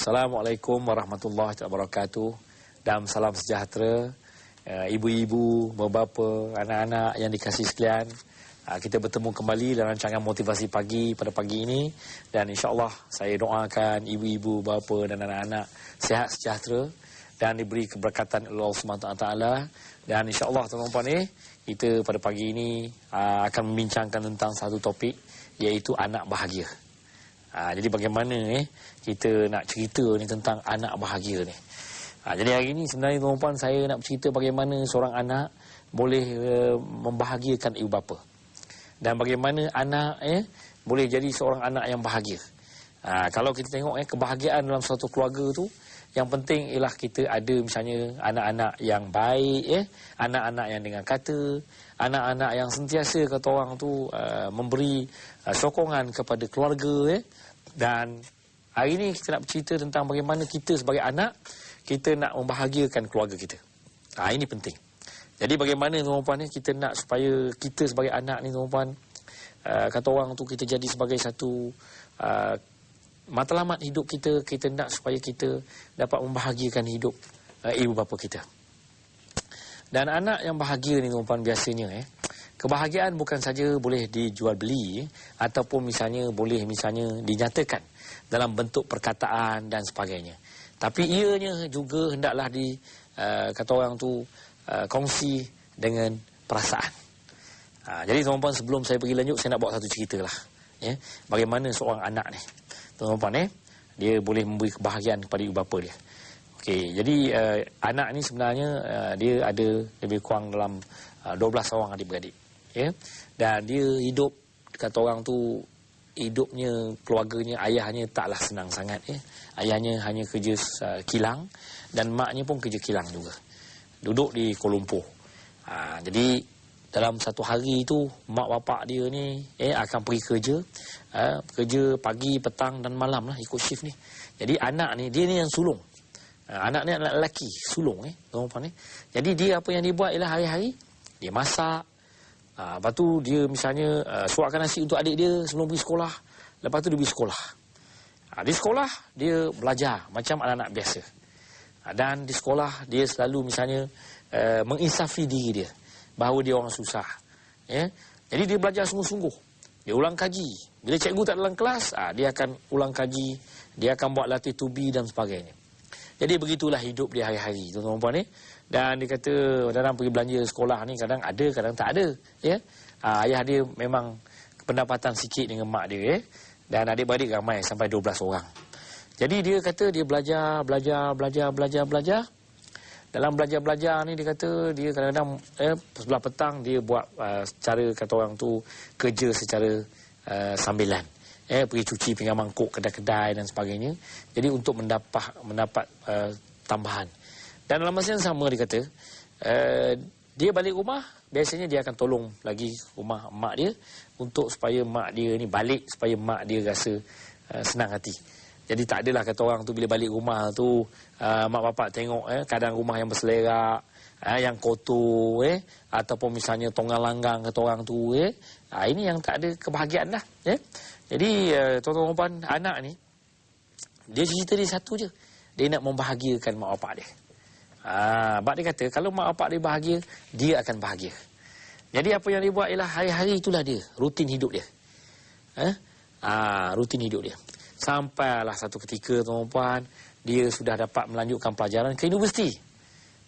Assalamualaikum warahmatullahi wabarakatuh. Dan salam sejahtera ibu-ibu, bapa, anak-anak yang dikasihi sekalian. Kita bertemu kembali dalam rancangan motivasi pagi pada pagi ini. Dan insya-Allah saya doakan ibu-ibu, bapa dan anak-anak sihat sejahtera dan diberi keberkatan Allah SWT. Dan insya-Allah tuan-tuan kita pada pagi ini akan membincangkan tentang satu topik, iaitu anak bahagia. Jadi bagaimana kita nak cerita ni tentang anak bahagia ni. Jadi hari ini sebenarnya tuan-tuan, saya nak bercerita bagaimana seorang anak boleh membahagiakan ibu bapa. Dan bagaimana anak boleh jadi seorang anak yang bahagia. Kalau kita tengok kebahagiaan dalam suatu keluarga tu, yang penting ialah kita ada misalnya anak-anak yang baik, anak-anak yang dengar kata, anak-anak yang sentiasa kata orang tu memberi sokongan kepada keluarga. Dan hari ini kita nak bercerita tentang bagaimana kita sebagai anak, kita nak membahagiakan keluarga kita. Ini penting. Jadi bagaimana tuan-tuan kita nak supaya kita sebagai anak ni tuan-tuan, kata orang tu kita jadi sebagai satu matlamat hidup kita. Kita nak supaya kita dapat membahagiakan hidup ibu bapa kita. Dan anak yang bahagia ni tuan-tuan, biasanya kebahagiaan bukan saja boleh dijual beli ataupun misalnya boleh dinyatakan dalam bentuk perkataan dan sebagainya. Tapi ianya juga hendaklah kata orang tu kongsi dengan perasaan. Jadi tuan-tuan, sebelum saya pergi lanjut, saya nak buat satu cerita lah. Bagaimana seorang anak ni, tuan-tuan dia boleh memberi kebahagiaan kepada ibu bapa dia. Okey, jadi anak ni sebenarnya dia ada lebih kurang dalam 12 orang adik-beradik. Dan dia hidup, kata orang tu, hidupnya, keluarganya, ayahnya taklah senang sangat. Ayahnya hanya kerja kilang dan maknya pun kerja kilang juga. Duduk di Kuala Lumpur. Jadi dalam satu hari itu, mak bapak dia ni akan pergi kerja. Kerja pagi, petang dan malam lah, ikut shift ni. Jadi anak ni, dia ni yang sulung. Anak ni anak lelaki, sulung Jadi dia apa yang dia buat ialah hari-hari dia masak. Lepas tu dia misalnya suapkan nasi untuk adik dia sebelum pergi sekolah. Lepas tu dia pergi sekolah. Di sekolah dia belajar macam anak-anak biasa. Dan di sekolah dia selalu misalnya menginsafi diri dia bahawa dia orang susah. Jadi dia belajar sungguh-sungguh. Dia ulang kaji. Bila cikgu tak dalam kelas, dia akan ulang kaji. Dia akan buat latih tubi dan sebagainya. Jadi begitulah hidup dia hari-hari, tuan-tuan Dan dia kata dalam pergi belanja sekolah ni kadang ada, kadang tak ada. Ayah dia memang pendapatan sikit dengan mak dia. Dan adik-beradik ramai sampai 12 orang. Jadi dia kata dia belajar. Dalam belajar ni dia kata dia kadang-kadang sebelah petang dia buat secara kata orang tu kerja secara sambilan. Pergi cuci pinggan mangkuk kedai-kedai dan sebagainya. Jadi untuk mendapat tambahan. Dan dalam masa yang sama dia kata dia balik rumah, biasanya dia akan tolong lagi rumah mak dia untuk supaya mak dia ni balik, supaya mak dia rasa senang hati. Jadi tak adalah kata orang tu bila balik rumah tu mak bapak tengok keadaan rumah yang berselerak, yang kotor ataupun misalnya tonggang langgang kata orang tu ini yang tak ada kebahagiaan dah. Jadi tuan-tuan anak ni dia cerita dia satu je, dia nak membahagiakan mak bapak dia. Sebab dia kata kalau mak bapak dia bahagia, dia akan bahagia. Jadi apa yang dia buat ialah hari-hari itulah dia, rutin hidup dia. Rutin hidup dia. Sampailah satu ketika tuan-tuan, dia sudah dapat melanjutkan pelajaran ke universiti.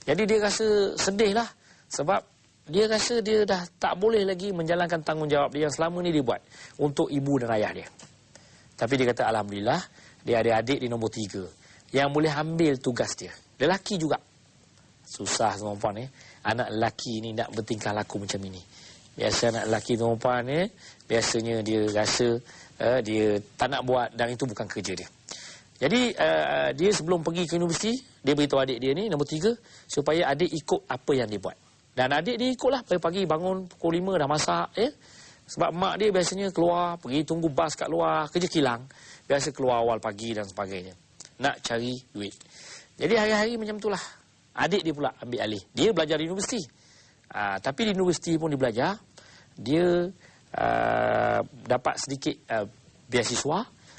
Jadi dia rasa sedih lah. Sebab dia rasa dia dah tak boleh lagi menjalankan tanggungjawab dia yang selama ni dia buat untuk ibu dan ayah dia. Tapi dia kata alhamdulillah, dia ada adik di nombor 3 yang boleh ambil tugas dia. Lelaki juga. Susah tuan-tuan anak lelaki ni nak bertingkah laku macam ini. Biasa anak lelaki tuan-tuan biasanya dia rasa dia tak nak buat dan itu bukan kerja dia. Jadi dia sebelum pergi ke universiti, dia beritahu adik dia ni nombor 3 supaya adik ikut apa yang dia buat. Dan adik dia ikutlah, pagi-pagi bangun pukul 5 dah masak Sebab mak dia biasanya keluar, pergi tunggu bas kat luar, kerja kilang. Biasa keluar awal pagi dan sebagainya, nak cari duit. Jadi hari-hari macam itulah. Adik dia pula ambil alih. Dia belajar di universiti. Tapi di universiti pun dia belajar. Dia dapat sedikit beasiswa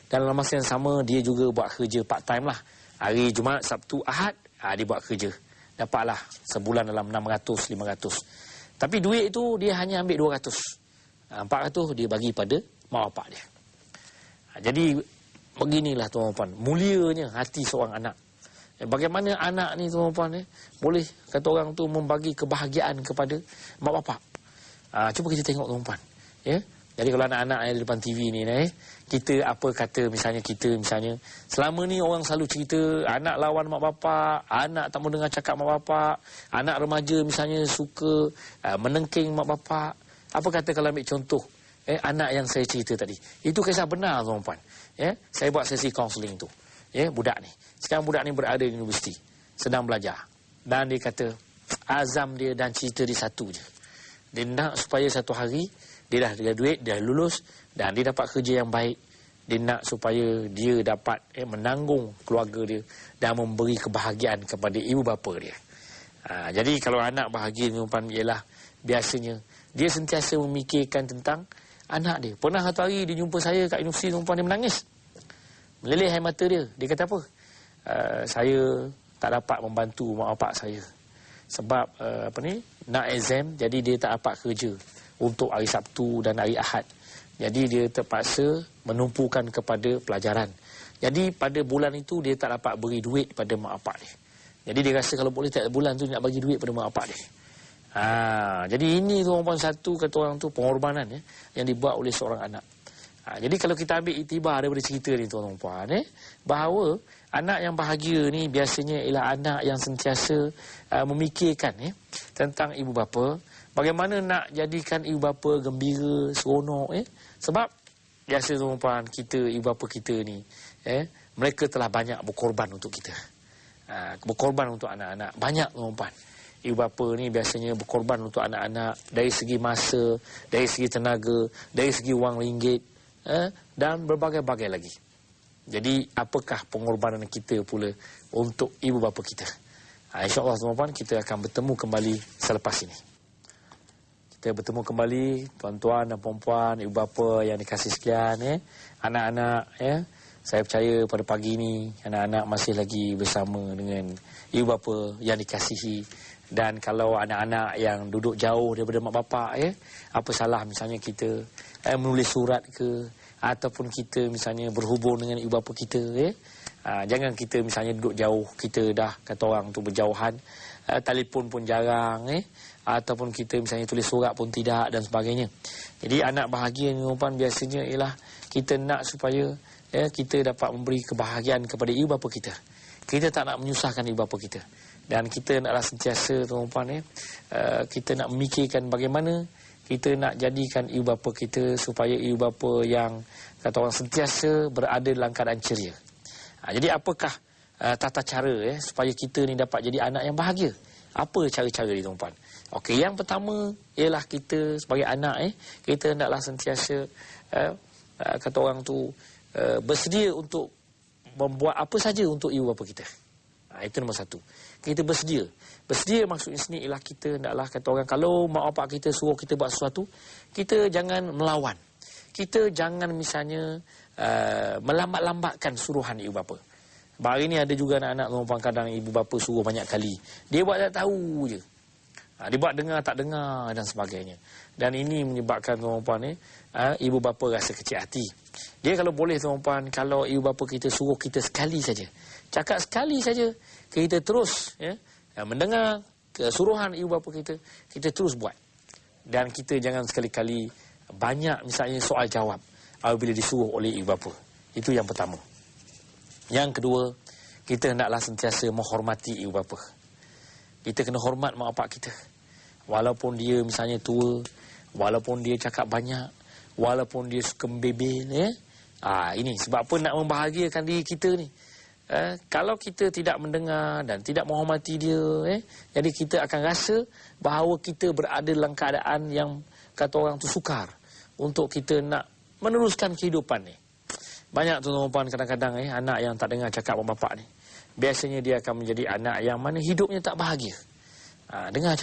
Dan dalam masa yang sama, dia juga buat kerja part time lah. Hari Jumaat, Sabtu, Ahad, dia buat kerja. Dapatlah sebulan dalam 600, 500. Tapi duit itu dia hanya ambil 200. 400 dia bagi pada mak bapak dia. Jadi beginilah tuan-tuan, mulianya hati seorang anak. Bagaimana anak ni tuan-tuan boleh kata orang tu membagi kebahagiaan kepada mak bapak. Cuba kita tengok tuan-tuan. Jadi kalau anak-anak yang di depan TV ni kita apa kata misalnya selama ni orang selalu cerita anak lawan mak bapak, anak tak mau dengar cakap mak bapak, anak remaja misalnya suka menengking mak bapak. Apa kata kalau ambil contoh anak yang saya cerita tadi. Itu kisah benar tuan-tuan. Saya buat sesi kaunseling tu. Budak ni. Sekarang budak ni berada di universiti, sedang belajar. Dan dia kata azam dia dan cerita dia satu je. Dia nak supaya satu hari dia dah graduate, dia dah lulus dan dia dapat kerja yang baik. Dia nak supaya dia dapat menanggung keluarga dia dan memberi kebahagiaan kepada ibu bapa dia. Jadi kalau anak bahagia tuan-tuan ialah biasanya dia sentiasa memikirkan tentang anak dia. Pernah satu hari dia jumpa saya kat universiti tuan-tuan, dia menangis. Meleleh air mata dia. Dia kata apa? Saya tak dapat membantu mak bapak saya. Sebab nak exam, jadi dia tak dapat kerja untuk hari Sabtu dan hari Ahad. Jadi dia terpaksa menumpukan kepada pelajaran. Jadi pada bulan itu dia tak dapat beri duit pada mak bapak dia. Jadi dia rasa kalau boleh tiap bulan tu dia nak bagi duit pada mak bapak dia. Jadi ini tuan-tuan satu kata orang tu pengorbanan yang dibuat oleh seorang anak. Jadi kalau kita ambil iktibar daripada cerita ni tuan-tuan bahawa anak yang bahagia ni biasanya ialah anak yang sentiasa memikirkan tentang ibu bapa. Bagaimana nak jadikan ibu bapa gembira, seronok Sebab biasa tuan-tuan kita, ibu bapa kita ni mereka telah banyak berkorban untuk kita. Berkorban untuk anak-anak. Banyak tuan-tuan. Ibu bapa ni biasanya berkorban untuk anak-anak dari segi masa, dari segi tenaga, dari segi wang ringgit dan berbagai-bagai lagi. Jadi apakah pengorbanan kita pula untuk ibu bapa kita? InsyaAllah tuan-tuan kita akan bertemu kembali selepas ini. Kita bertemu kembali tuan-tuan dan puan-puan, ibu bapa yang dikasih sekian anak-anak Saya percaya pada pagi ini anak-anak masih lagi bersama dengan ibu bapa yang dikasihi. Dan kalau anak-anak yang duduk jauh daripada mak bapak apa salah misalnya kita menulis surat ke, ataupun kita misalnya berhubung dengan ibu bapa kita jangan kita misalnya duduk jauh, kita dah kata orang tu berjauhan, telefon pun jarang ataupun kita misalnya tulis surat pun tidak dan sebagainya. Jadi anak bahagia ni tuan biasanya ialah kita nak supaya kita dapat memberi kebahagiaan kepada ibu bapa kita. Kita tak nak menyusahkan ibu bapa kita. Dan kita naklah sentiasa tuan-tuan kita nak memikirkan bagaimana kita nak jadikan ibu bapa kita supaya ibu bapa yang kata orang sentiasa berada dalam keadaan ceria. Jadi apakah tata cara supaya kita ni dapat jadi anak yang bahagia? Apa cara-cara ni tuan-tuan? Okey, yang pertama ialah kita sebagai anak kita hendaklah sentiasa kata orang tu bersedia untuk membuat apa saja untuk ibu bapa kita. Itu nombor satu. Kita bersedia. Bersedia maksudnya sini ialah kita hendaklah kata orang kalau mak bapak kita suruh kita buat sesuatu, kita jangan melawan. Kita jangan misalnya melambat-lambatkan suruhan ibu bapa. Hari ni ada juga anak-anak tuan-tuan kadang ibu bapa suruh banyak kali. Dia buat tak tahu je. Dia buat dengar tak dengar dan sebagainya. Dan ini menyebabkan tuan-tuan ibu bapa rasa kecil hati. Dia kalau boleh tuan-tuan, kalau ibu bapa kita suruh kita sekali saja, cakap sekali saja, kita terus mendengar kesuruhan ibu bapa kita, kita terus buat. Dan kita jangan sekali-kali banyak misalnya soal jawab apabila disuruh oleh ibu bapa. Itu yang pertama. Yang kedua, kita hendaklah sentiasa menghormati ibu bapa. Kita kena hormat mak bapak kita. Walaupun dia misalnya tua, walaupun dia cakap banyak, walaupun dia suka membebel ini sebab apa nak membahagiakan diri kita ni. Kalau kita tidak mendengar dan tidak menghormati dia jadi kita akan rasa bahawa kita berada dalam keadaan yang kata orang tu sukar untuk kita nak meneruskan kehidupan ni. Banyak tuan-tuan kadang-kadang anak yang tak dengar cakap mak bapak ni, biasanya dia akan menjadi anak yang mana hidupnya tak bahagia. Dengar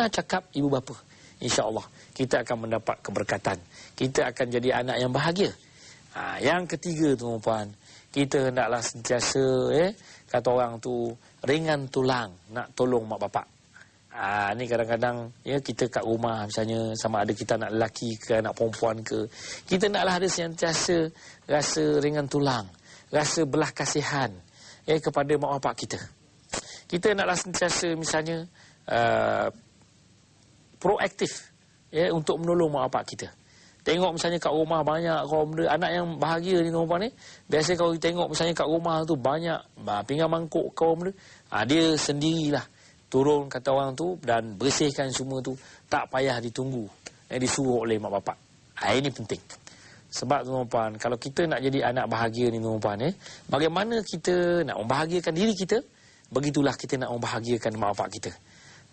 cakap ibu bapa, insya-Allah kita akan mendapat keberkatan. Kita akan jadi anak yang bahagia. Yang ketiga tuan-tuan, kita hendaklah sentiasa kata orang tu ringan tulang nak tolong mak bapak. Ni kadang-kadang kita kat rumah misalnya, sama ada kita anak lelaki ke anak perempuan ke, kita naklah ada sentiasa rasa ringan tulang, rasa belah kasihan kepada mak bapak kita. Kita naklah sentiasa misalnya proaktif untuk menolong mak bapak kita. Tengok misalnya kat rumah banyak kaum muda, anak yang bahagia ni tuan-tuan ni, biasa kalau kita tengok misalnya kat rumah tu banyak pinggan mangkuk kaum muda, dia sendirilah turun kata orang tu dan bersihkan semua tu, tak payah ditunggu disuruh oleh mak bapak. Ini penting. Sebab tuan-tuan, kalau kita nak jadi anak bahagia ni tuan-tuan, bagaimana kita nak membahagiakan diri kita, begitulah kita nak membahagiakan mak bapak kita.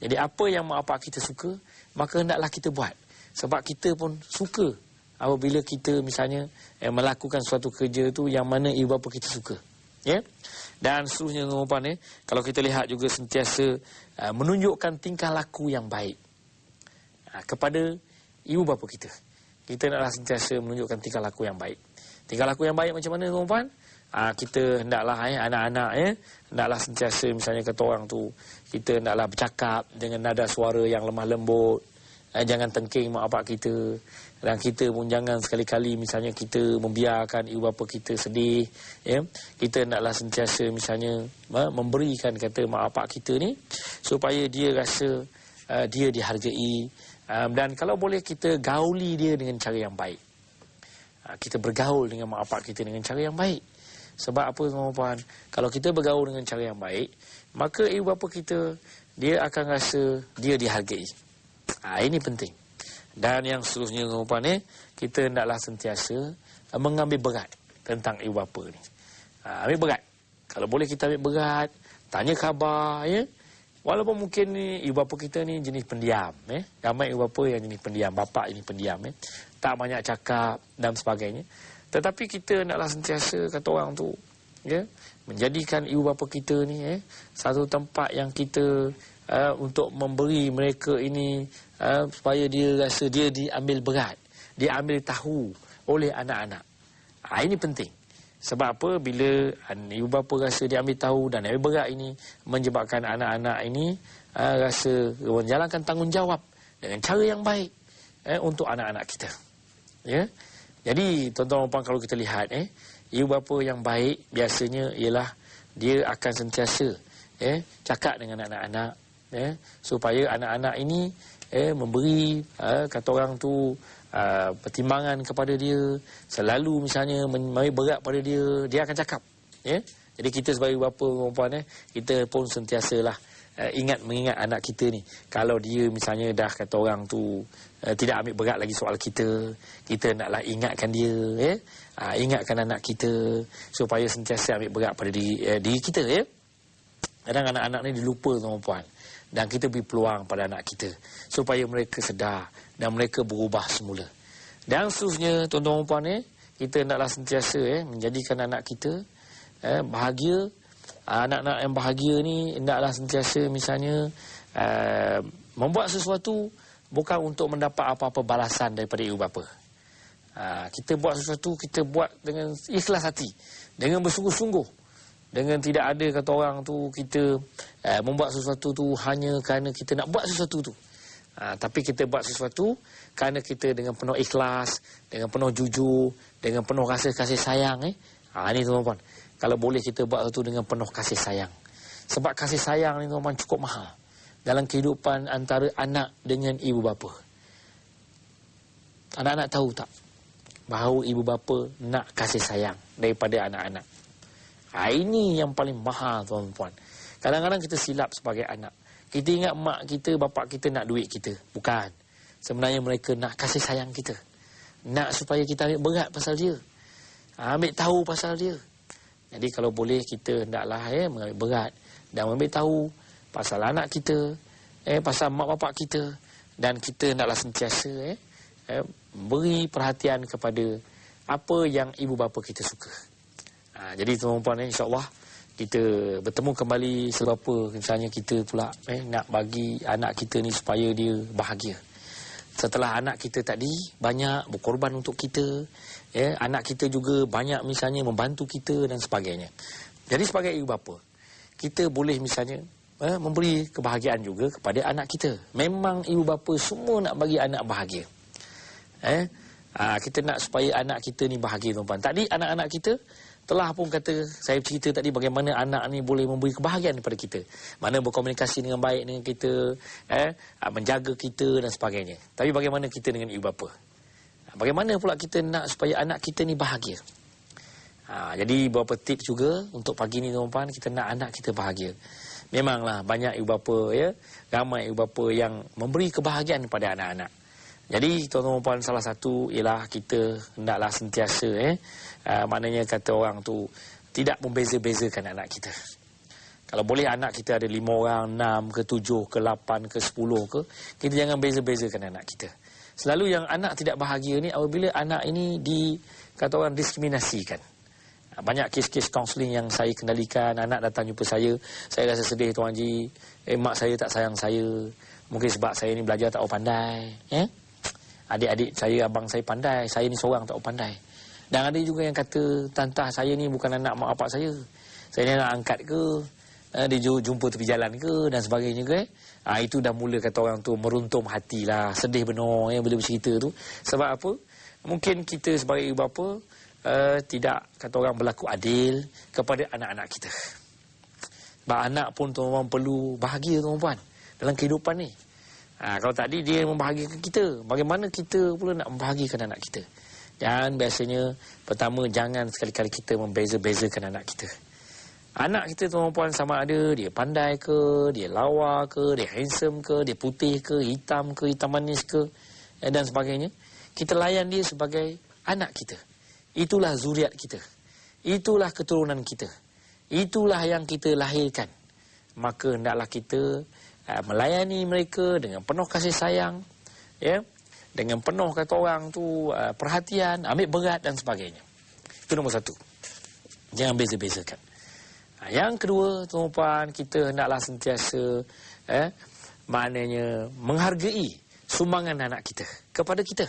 Jadi apa yang mak bapak kita suka, maka hendaklah kita buat. Sebab kita pun suka apabila kita misalnya melakukan suatu kerja tu yang mana ibu bapa kita suka. Dan seterusnya tuan-tuan, kalau kita lihat juga sentiasa menunjukkan tingkah laku yang baik kepada ibu bapa kita. Kita naklah sentiasa menunjukkan tingkah laku yang baik. Tingkah laku yang baik macam mana tuan-tuan? Kita hendaklah anak-anak hendaklah sentiasa misalnya kata orang tu, kita hendaklah bercakap dengan nada suara yang lemah lembut. Jangan tengking mak bapak kita. Dan kita pun jangan sekali-kali misalnya kita membiarkan ibu bapa kita sedih. Kita hendaklah sentiasa misalnya memberikan kata mak bapak kita ni supaya dia rasa dia dihargai. Dan kalau boleh kita gauli dia dengan cara yang baik. Kita bergaul dengan mak bapak kita dengan cara yang baik. Sebab apa tuan-tuan? Kalau kita bergaul dengan cara yang baik, maka ibu bapa kita dia akan rasa dia dihargai. Ini penting. Dan yang seterusnya tuan-tuan, kita hendaklah sentiasa mengambil berat tentang ibu bapa ni. Ambil berat. Kalau boleh kita ambil berat, tanya khabar Walaupun mungkin ni ibu bapa kita ni jenis pendiam, ramai ibu bapa yang jenis pendiam, bapa jenis pendiam, tak banyak cakap dan sebagainya. Tetapi kita naklah sentiasa kata orang tu, menjadikan ibu bapa kita ni satu tempat yang kita untuk memberi mereka ini supaya dia rasa dia diambil berat, dia ambil tahu oleh anak-anak. Ini penting. Sebab apa? Bila ibu bapa rasa dia ambil tahu dan ambil berat ini, menyebabkan anak-anak ini rasa menjalankan tanggungjawab dengan cara yang baik untuk anak-anak kita. Jadi tuan-tuan dan puan, kalau kita lihat ibu bapa yang baik biasanya ialah dia akan sentiasa cakap dengan anak-anak supaya anak-anak ini memberi kata orang tu pertimbangan kepada dia, selalu misalnya memberi berat pada dia, dia akan cakap. Jadi kita sebagai bapa perempuan kita pun sentiasalah mengingat anak kita ni. Kalau dia misalnya dah kata orang tu tidak ambil berat lagi soal kita, kita naklah ingatkan dia, ingatkan anak kita supaya sentiasa ambil berat pada diri kita. Kadang anak-anak ni dilupa tuan-puan, dan kita beri peluang pada anak kita supaya mereka sedar dan mereka berubah semula. Dan seterusnya tuan-tuan dan puan, kita hendaklah sentiasa menjadikan anak kita bahagia. Anak-anak yang bahagia ni hendaklah sentiasa misalnya membuat sesuatu bukan untuk mendapat apa-apa balasan daripada ibu bapa. Kita buat sesuatu, kita buat dengan ikhlas hati, dengan bersungguh-sungguh, dengan tidak ada kata orang tu kita membuat sesuatu tu hanya kerana kita nak buat sesuatu tu. Tapi kita buat sesuatu kerana kita dengan penuh ikhlas, dengan penuh jujur, dengan penuh rasa kasih sayang. Ini tuan-tuan, kalau boleh kita buat sesuatu dengan penuh kasih sayang. Sebab kasih sayang ni tuan-tuan cukup mahal dalam kehidupan antara anak dengan ibu bapa. Anak-anak tahu tak bahawa ibu bapa nak kasih sayang daripada anak-anak. Ini yang paling mahal tuan-tuan. Kadang-kadang kita silap sebagai anak. Kita ingat mak kita, bapak kita nak duit kita. Bukan. Sebenarnya mereka nak kasih sayang kita. Nak supaya kita ambil berat pasal dia. Ambil tahu pasal dia. Jadi kalau boleh kita hendaklah mengambil berat dan ambil tahu pasal anak kita, pasal mak bapak kita, dan kita hendaklah sentiasa beri perhatian kepada apa yang ibu bapa kita suka. Jadi tuan-tuan, insya-Allah kita bertemu kembali sebab misalnya kita pula nak bagi anak kita ni supaya dia bahagia. Setelah anak kita tadi banyak berkorban untuk kita, ya, anak kita juga banyak misalnya membantu kita dan sebagainya. Jadi sebagai ibu bapa, kita boleh misalnya memberi kebahagiaan juga kepada anak kita. Memang ibu bapa semua nak bagi anak bahagia. Kita nak supaya anak kita ni bahagia, tuan-tuan. Tadi anak-anak kita telah pun kata, saya cerita tadi bagaimana anak ni boleh memberi kebahagiaan kepada kita. Mana berkomunikasi dengan baik dengan kita, menjaga kita dan sebagainya. Tapi bagaimana kita dengan ibu bapa? Bagaimana pula kita nak supaya anak kita ni bahagia? Jadi beberapa tips juga untuk pagi ni, tuan-tuan, kita nak anak kita bahagia. Memanglah banyak ibu bapa, ya, ramai ibu bapa yang memberi kebahagiaan kepada anak-anak. Jadi tuan-tuan puan, salah satu ialah kita hendaklah sentiasa maknanya kata orang tu tidak membeza-bezakan anak kita. Kalau boleh anak kita ada 5 orang, 6 ke 7 ke 8 ke 10 ke, kita jangan beza-bezakan anak kita. Selalu yang anak tidak bahagia ni apabila anak ini kata orang diskriminasikan. Banyak kes-kes kaunseling yang saya kendalikan, anak datang jumpa saya rasa sedih Tuan Haji, mak saya tak sayang saya, mungkin sebab saya ni belajar tak pandai, adik-adik saya, abang saya pandai, saya ni seorang tak pandai. Dan ada juga yang kata, tantah saya ni bukan anak mak bapak saya ni nak angkat ke, dia jumpa tepi jalan ke dan sebagainya ke. Itu dah mula kata orang tu meruntum hati lah, sedih benar bila bercerita tu. Sebab apa? Mungkin kita sebagai ibu bapa tidak kata orang berlaku adil kepada anak-anak kita. Sebab anak pun tuan-tuan perlu bahagia, tuan-tuan, dalam kehidupan ni. Kalau tadi dia membahagiakan kita, bagaimana kita pula nak membahagiakan anak kita? Dan biasanya pertama, jangan sekali-kali kita membeza-bezakan anak kita. Anak kita, tuan-tuan, sama ada dia pandai ke, dia lawa ke, dia handsome ke, dia putih ke, hitam manis ke, dan sebagainya. Kita layan dia sebagai anak kita. Itulah zuriat kita. Itulah keturunan kita. Itulah yang kita lahirkan. Maka hendaklah kita melayani mereka dengan penuh kasih sayang, ya, dengan penuh kata orang tu perhatian, ambil berat dan sebagainya. Itu nombor satu. Jangan beza-bezakan. Yang kedua, tuan-tuan, kita hendaklah sentiasa maknanya menghargai sumbangan anak kita kepada kita.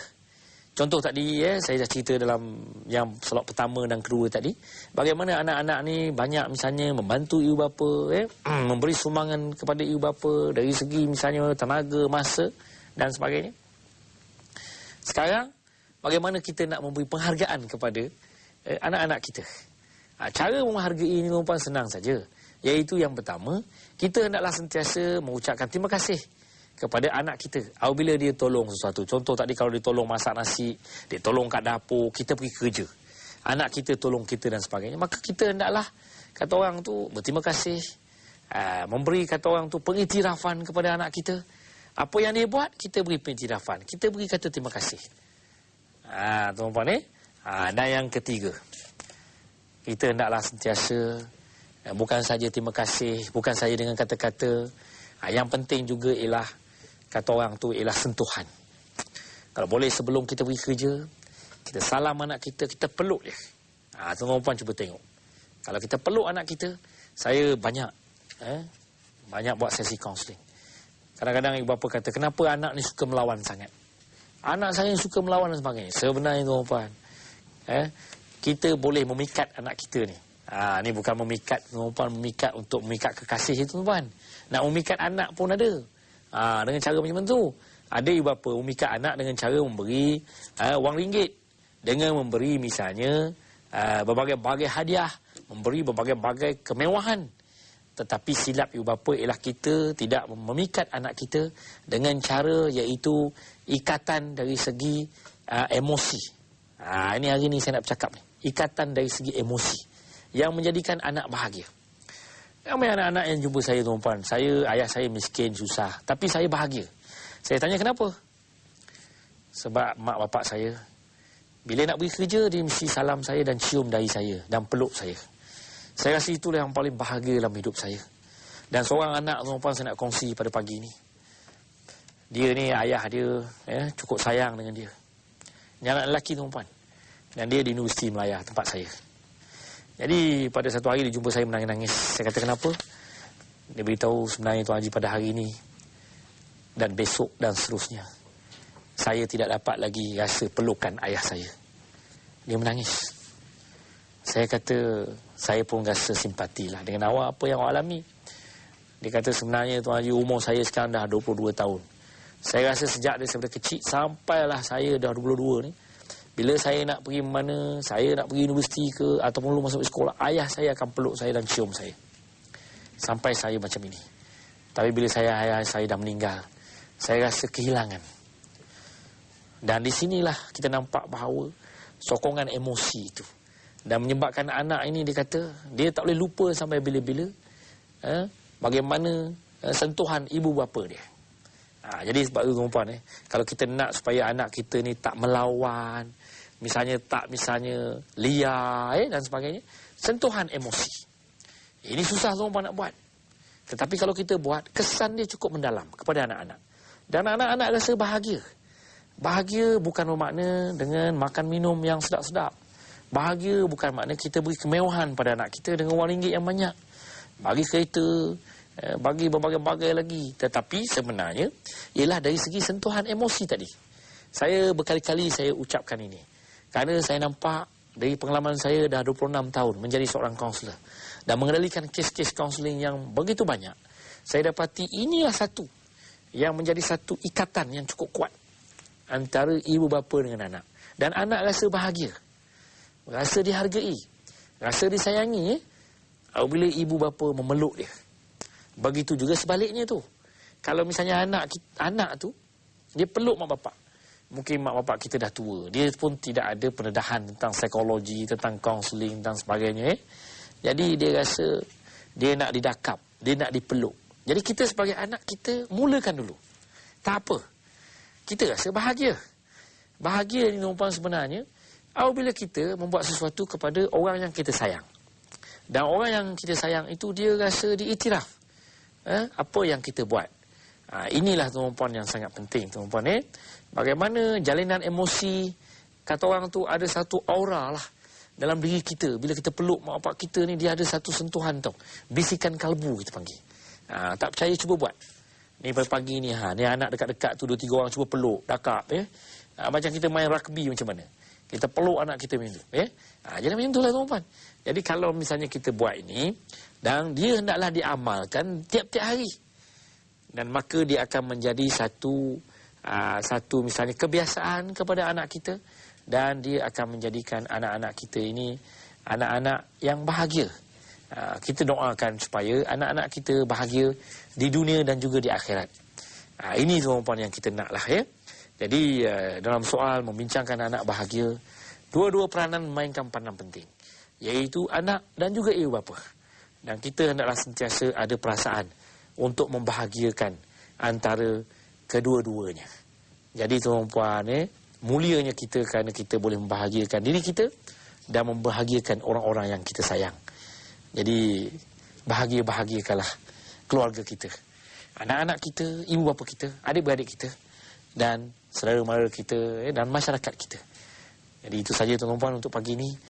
Contoh tadi, saya dah cerita dalam yang slot pertama dan kedua tadi, bagaimana anak-anak ni banyak misalnya membantu ibu bapa, memberi sumbangan kepada ibu bapa dari segi misalnya tenaga, masa dan sebagainya. Sekarang, bagaimana kita nak memberi penghargaan kepada anak-anak kita? Cara menghargai ini, tuan-tuan, senang saja. Iaitu yang pertama, kita hendaklah sentiasa mengucapkan terima kasih kepada anak kita apabila dia tolong sesuatu. Contoh tadi, kalau dia tolong masak nasi, dia tolong kat dapur, kita pergi kerja, anak kita tolong kita dan sebagainya, maka kita hendaklah kata orang tu berterima kasih, memberi kata orang tu pengiktirafan kepada anak kita. Apa yang dia buat, kita beri pengiktirafan, kita beri kata terima kasih. Tuan-tuan dan yang ketiga, kita hendaklah sentiasa bukan saja terima kasih, bukan saja dengan kata-kata, yang penting juga ialah kata orang tu ialah sentuhan. Kalau boleh sebelum kita pergi kerja, kita salam anak kita, kita peluk dia. Tuan-tuan cuba tengok. Kalau kita peluk anak kita, saya banyak buat sesi kaunseling. Kadang-kadang ibu bapa kata, kenapa anak ni suka melawan sangat? Anak saya suka melawan dan sebagainya. Sebenarnya, tuan-tuan, kita boleh memikat anak kita ni. Ni bukan memikat, tuan-tuan, memikat untuk memikat kekasih itu, tuan-tuan. Nak memikat anak pun ada. Dengan cara macam tu. Ada ibu bapa memikat anak dengan cara memberi wang ringgit. Dengan memberi misalnya berbagai-bagai hadiah. Memberi berbagai-bagai kemewahan. Tetapi silap ibu bapa ialah kita tidak memikat anak kita dengan cara iaitu ikatan dari segi emosi. Ini hari ni saya nak bercakap ni. Ikatan dari segi emosi yang menjadikan anak bahagia. Ramai anak-anak yang jumpa saya, tuan-tuan, ayah saya miskin, susah, tapi saya bahagia. Saya tanya kenapa? Sebab mak bapak saya bila nak pergi kerja, dia mesti salam saya dan cium dahi saya dan peluk saya. Saya rasa itulah yang paling bahagia dalam hidup saya. Dan seorang anak, tuan-tuan, saya nak kongsi pada pagi ni. Dia ni, ayah dia cukup sayang dengan dia. Dia anak lelaki, tuan-tuan, dan dia di Universiti Melaya tempat saya. Jadi pada satu hari dia jumpa saya menangis-nangis. Saya kata kenapa? Dia beritahu sebenarnya Tuan Haji pada hari ini dan besok dan seterusnya, saya tidak dapat lagi rasa pelukan ayah saya. Dia menangis. Saya kata, saya pun rasa simpatilah dengan awak apa yang awak alami. Dia kata sebenarnya Tuan Haji, umur saya sekarang dah 22 tahun. Saya rasa sejak daripada kecil sampailah saya dah 22 ni, bila saya nak pergi mana, saya nak pergi universiti ke ataupun lu masuk sekolah, ayah saya akan peluk saya dan cium saya. Sampai saya macam ini. Tapi bila ayah saya dah meninggal, saya rasa kehilangan. Dan di sinilah kita nampak bahawa sokongan emosi itu, dan menyebabkan anak ini, dia kata dia tak boleh lupa sampai bila-bila bagaimana sentuhan ibu bapa dia. Jadi sebab itu tuan-tuan, kalau kita nak supaya anak kita ni tak melawan, misalnya liar dan sebagainya, sentuhan emosi. Ini susah tuan-tuan nak buat. Tetapi kalau kita buat, kesan dia cukup mendalam kepada anak-anak. Dan anak-anak rasa bahagia. Bahagia bukan bermakna dengan makan minum yang sedap-sedap. Bahagia bukan makna kita beri kemewahan pada anak kita dengan wang ringgit yang banyak, bagi kereta, bagi berbagai-bagai lagi. Tetapi sebenarnya ialah dari segi sentuhan emosi tadi. Saya berkali-kali saya ucapkan ini kerana saya nampak dari pengalaman saya dah 26 tahun menjadi seorang kaunselor dan mengendalikan kes-kes kaunseling yang begitu banyak. Saya dapati inilah satu yang menjadi satu ikatan yang cukup kuat antara ibu bapa dengan anak. Dan anak rasa bahagia, rasa dihargai, rasa disayangi apabila ibu bapa memeluk dia. Begitu juga sebaliknya tu. Kalau misalnya anak tu dia peluk mak bapak, mungkin mak bapak kita dah tua, dia pun tidak ada pendedahan tentang psikologi, tentang kaunseling dan sebagainya. Jadi dia rasa dia nak didakap, dia nak dipeluk. Jadi kita sebagai anak, kita mulakan dulu. Tak apa, kita rasa bahagia. Bahagia ni tuan-tuan sebenarnya apabila kita membuat sesuatu kepada orang yang kita sayang. Dan orang yang kita sayang itu dia rasa diiktiraf apa yang kita buat. Inilah tuan-tuan yang sangat penting tuan-tuan. Bagaimana jalinan emosi, kata orang tu ada satu aura lah dalam diri kita. Bila kita peluk mak bapak kita ni, dia ada satu sentuhan tau. Bisikan kalbu kita panggil. Tak percaya cuba buat. Ni pagi-pagi ni ni anak dekat-dekat tu 2-3 orang cuba peluk, dakap macam kita main rugby macam mana. Kita peluk anak kita macam tu. Jadi macam tu lah tuan-tuan. Jadi kalau misalnya kita buat ini, dan dia hendaklah diamalkan tiap-tiap hari. Dan maka dia akan menjadi satu misalnya kebiasaan kepada anak kita. Dan dia akan menjadikan anak-anak kita ini anak-anak yang bahagia. Kita doakan supaya anak-anak kita bahagia di dunia dan juga di akhirat. Ini tuan-tuan yang kita nak lah Jadi dalam soal membincangkan anak bahagia, dua-dua peranan memainkan peranan penting, iaitu anak dan juga ibu bapa. Dan kita hendaklah sentiasa ada perasaan untuk membahagiakan antara kedua-duanya. Jadi tuan-tuan, mulianya kita kerana kita boleh membahagiakan diri kita dan membahagiakan orang-orang yang kita sayang. Jadi bahagiakanlah keluarga kita, anak-anak kita, ibu bapa kita, adik-beradik kita, dan saudara-mara kita dan masyarakat kita. Jadi itu saja tuan-tuan untuk pagi ini.